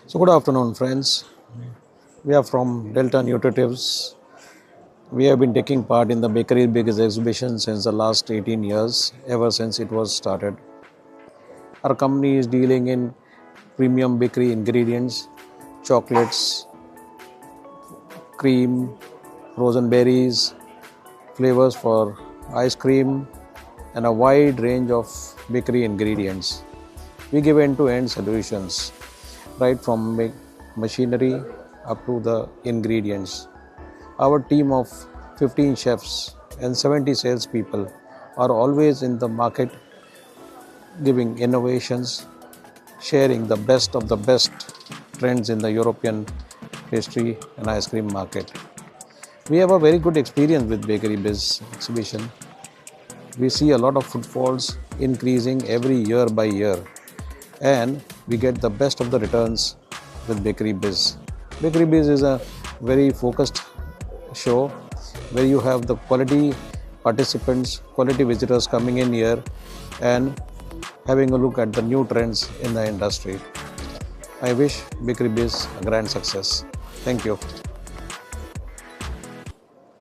So good afternoon, friends. We are from Delta Nutritives. We have been taking part in the Bakery Biggest exhibition since the last 18 years, ever since it was started. Our company is dealing in premium bakery ingredients, chocolates, cream, frozen berries, flavors for ice cream, and a wide range of bakery ingredients. We give end-to-end solutions, right from machinery up to the ingredients. Our team of 15 chefs and 70 salespeople are always in the market giving innovations, sharing the best of the best trends in the European pastry and ice cream market. We have a very good experience with Bakery Biz exhibition. We see a lot of footfalls increasing every year by year, and we get the best of the returns with Bakery Biz. Bakery Biz is a very focused show where you have the quality participants, quality visitors coming in here and having a look at the new trends in the industry. I wish Bakery Biz a grand success. Thank you.